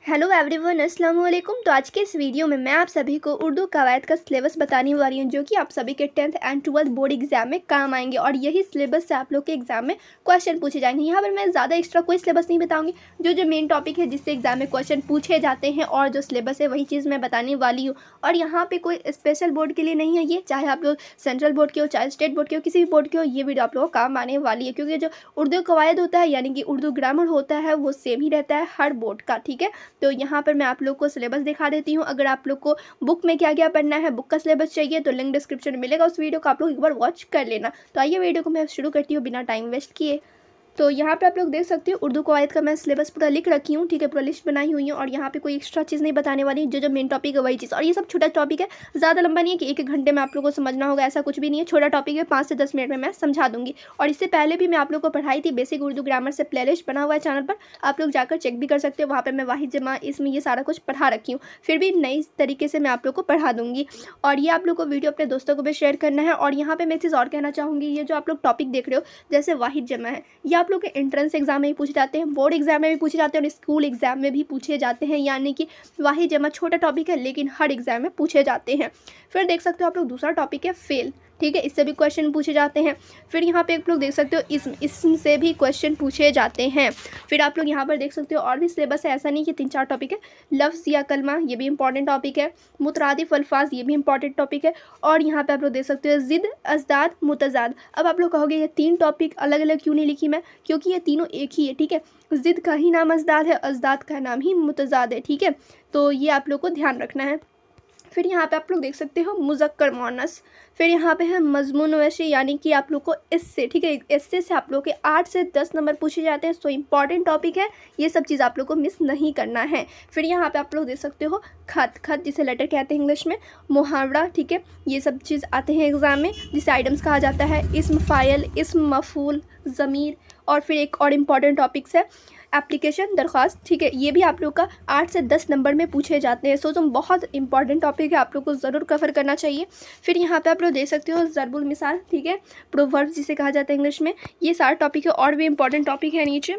Hello everyone, अस्सलाम वालेकुम। तो आज के इस वीडियो में मैं आप सभी को उर्दू कवायद का सिलेबस बताने वाली हूँ, जो कि आप सभी के 10th and 12th board exam में काम आएंगे और यही सिलेबस से आप लोग के एग्जाम में क्वेश्चन पूछे जाएंगे। यहाँ पर मैं ज़्यादा एक्स्ट्रा कोई सिलेबस नहीं बताऊँगी, जो मेन टॉपिक है जिससे एग्जाम में क्वेश्चन पूछे जाते हैं और जो सिलेबस है वही चीज़ मैं बताने वाली हूँ। और यहाँ पर कोई स्पेशल बोर्ड के लिए नहीं है ये, चाहे आप लोग सेंट्रल बोर्ड के हो, चाहे स्टेट बोर्ड के हो, किसी भी बोर्ड के हो, ये वीडियो आप लोगों को काम आने वाली है। क्योंकि जो उर्दू कवायद होता है यानी कि उर्दू ग्रामर होता है वो सेम ही रहता है हर बोर्ड का, ठीक है। तो यहाँ पर मैं आप लोग को सिलेबस दिखा देती हूँ। अगर आप लोग को बुक में क्या क्या पढ़ना है, बुक का सिलेबस चाहिए तो लिंक डिस्क्रिप्शन में मिलेगा, उस वीडियो को आप लोग एक बार वॉच कर लेना। तो आइए वीडियो को मैं शुरू करती हूँ बिना टाइम वेस्ट किए। तो यहाँ पे आप लोग देख सकते हो उर्दू कवायद का मैं सिलेबस पूरा लिख रखी हूँ, ठीक है, पूरा लिस्ट बनाई हुई है और यहाँ पे कोई एक्स्ट्रा चीज़ नहीं बताने वाली, जो मेन टॉपिक है वही चीज़। और ये सब छोटा टॉपिक है, ज़्यादा लंबा नहीं है कि एक घंटे में आप लोगों को समझना होगा, ऐसा कुछ भी नहीं है। छोटा टॉपिक है, 5 से 10 मिनट में मैं समझा दूंगी। और इससे पहले भी मैं आप लोग को पढ़ाई थी, बेसिक उर्दू ग्रामर से प्लेलिस्ट बना हुआ है चैनल पर, आप लोग जाकर चेक भी कर सकते हो। वहाँ पर मैं वाहिद जमा इसमें ये सारा कुछ पढ़ा रखी हूँ, फिर भी नई तरीके से मैं आप लोग को पढ़ा दूँगी। और ये आप लोग को वीडियो अपने दोस्तों को भी शेयर करना है। और यहाँ पर मैं चीज़ और कहना चाहूँगी, ये जो आप लोग टॉपिक देख रहे हो जैसे वाहिद जमा है, ये आप लोग के एंट्रेंस एग्जाम में भी पूछे जाते हैं, बोर्ड एग्जाम में भी पूछे जाते हैं और स्कूल एग्जाम में भी पूछे जाते हैं। यानी कि वाहिद जमा छोटा टॉपिक है लेकिन हर एग्जाम में पूछे जाते हैं। फिर देख सकते हो आप लोग दूसरा टॉपिक है फेल, ठीक है, इससे भी क्वेश्चन पूछे जाते हैं। फिर यहाँ पे आप लोग देख सकते हो इसम से भी क्वेश्चन पूछे जाते हैं। फिर आप लोग यहाँ पर देख सकते हो और भी सिलेबस है, ऐसा नहीं कि 3-4 टॉपिक है। लफ्ज़ या कलमा, ये भी इंपॉर्टेंट टॉपिक है। मुतरादिफ अल्फाज, ये भी इंपॉर्टेंट टॉपिक है। और यहाँ पे आप लोग देख सकते हो ज़िद, अज़दाद, मुतज़ाद। अब आप लोग कहोगे ये 3 टॉपिक अलग अलग क्यों नहीं लिखी मैं, क्योंकि ये तीनों एक ही है, ठीक है। ज़िद का ही नाम अज़दाद है, अज़दाद का नाम ही मुतज़ाद है, ठीक है। तो ये आप लोग को ध्यान रखना है। फिर यहाँ पे आप लोग देख सकते हो मुज़क्कर मुअन्नस। फिर यहाँ पे है मज़मून वैसे, यानी कि आप लोग को इससे, ठीक है, इससे से आप लोग के 8 से 10 नंबर पूछे जाते हैं। सो इम्पॉर्टेंट टॉपिक है, ये सब चीज़ आप लोग को मिस नहीं करना है। फिर यहाँ पे आप लोग देख सकते हो खत जिसे लेटर कहते हैं इंग्लिश में, मुहावरा, ठीक है, ये सब चीज़ आते हैं एग्जाम में, जिसे आइटम्स कहा जाता है। इस्म फ़ाइल, इस्म मफ़ूल, ज़मीर। और फिर एक और इम्पॉर्टेंट टॉपिक्स है एप्लीकेशन, दरख्वास्त, ठीक है, ये भी आप लोग का 8 से 10 नंबर में पूछे जाते हैं। सो तो बहुत इंपॉर्टेंट टॉपिक है, आप लोग को ज़रूर कवर करना चाहिए। फिर यहाँ पे आप लोग देख सकते हो ज़रबुल मिसाल, ठीक है, प्रोवर्ब्स जिसे कहा जाता है इंग्लिश में, ये सारा टॉपिक है। और भी इंपॉर्टेंट टॉपिक है नीचे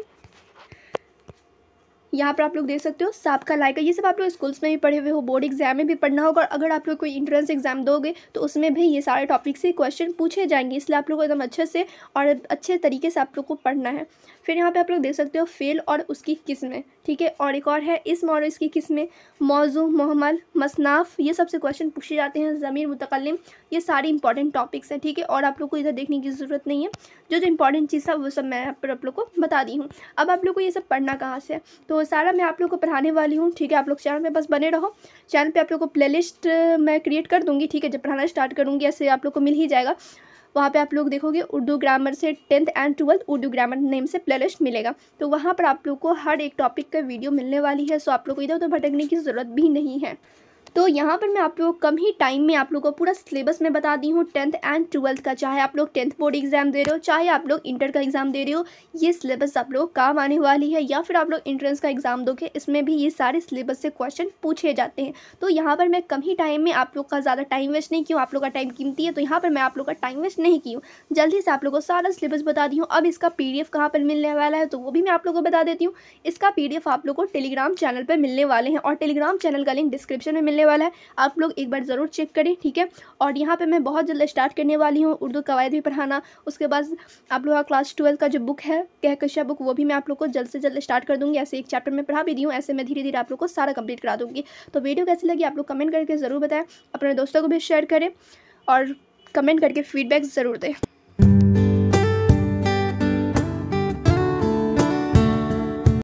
यहाँ पर आप लोग देख सकते हो साबका लायका, ये सब आप लोग स्कूल्स में भी पढ़े हुए हो, बोर्ड एग्जाम में भी पढ़ना होगा। और अगर आप लोग कोई इंट्रेंस एग्जाम दोगे तो उसमें भी ये सारे टॉपिक से क्वेश्चन पूछे जाएंगे, इसलिए आप लोग को एकदम अच्छे से और अच्छे तरीके से आप लोग को पढ़ना है। फिर यहाँ पे आप लोग देख सकते हो फेल और उसकी किस्में, ठीक है। और एक और है इस्म और इसकी किस्में, मौजू, मुहम्मल, मसनाफ, ये सबसे क्वेश्चन पूछे जाते हैं। ज़मीर, मुतकल्लिम, ये सारी इंपॉर्टेंट टॉपिक्स हैं, ठीक है। और आप लोग को इधर देखने की ज़रूरत नहीं है, जो इंपॉर्टेंट चीज़ है वो सब मैं यहाँ पर आप लोग को बता दी हूँ। अब आप लोग को ये सब पढ़ना कहाँ से है, तो सारा मैं आप लोग को पढ़ाने वाली हूँ, ठीक है। आप लोग चैनल में बस बने रहो, चैनल पे आप लोग को प्लेलिस्ट मैं क्रिएट कर दूँगी, ठीक है। जब पढ़ाना स्टार्ट करूँगी ऐसे आप लोग को मिल ही जाएगा। वहाँ पे आप लोग देखोगे उर्दू ग्रामर से 10th and 12th Urdu grammar name से प्लेलिस्ट मिलेगा, तो वहाँ पर आप लोग को हर एक टॉपिक का वीडियो मिलने वाली है। सो आप लोग को इधर उधर भटकने की ज़रूरत भी नहीं है। तो यहाँ पर मैं आप लोग को कम ही टाइम में आप लोग को पूरा सिलेबस में बता दी हूँ 10th एंड 12th का। चाहे आप लोग 10th बोर्ड एग्जाम दे रहे हो, चाहे आप लोग इंटर का एग्ज़ाम दे रहे हो, ये सिलेबस आप लोग काम आने वाली है। या फिर आप लोग एंट्रेंस का एग्ज़ाम दोगे, इसमें भी ये सारे सिलेबस से क्वेश्चन पूछे जाते हैं। तो यहाँ पर मैं कम ही टाइम में आप लोग का ज़्यादा टाइम वेस्ट नहीं की हूँ, आप लोग का टाइम कीमती है, तो यहाँ पर मैं आप लोग का टाइम वेस्ट नहीं की हूँ, जल्दी से आप लोग को सारा सिलेबस बता दी हूँ। अब इसका PDF कहाँ पर मिलने वाला है तो वो भी मैं आप लोग को बता देती हूँ। इसका PDF आप लोग को टेलीग्राम चैनल पर मिलने वाले हैं और टेलीग्राम चैनल का लिंक डिस्क्रिप्शन में मिलने वाला है, आप लोग एक बार ज़रूर चेक करें, ठीक है। और यहाँ पे मैं बहुत जल्द स्टार्ट करने वाली हूँ उर्दू कवायद भी पढ़ाना। उसके बाद आप लोग का क्लास 12 का जो बुक है कहकशा बुक, वो भी मैं आप लोग को जल्द से जल्द स्टार्ट कर दूँगी। ऐसे एक चैप्टर में पढ़ा भी दी हूँ, ऐसे मैं धीरे धीरे आप लोग को सारा कंप्लीट करा दूँगी। तो वीडियो कैसी लगी आप लोग कमेंट करके ज़रूर बताएं, अपने दोस्तों को भी शेयर करें और कमेंट करके फीडबैक ज़रूर दें।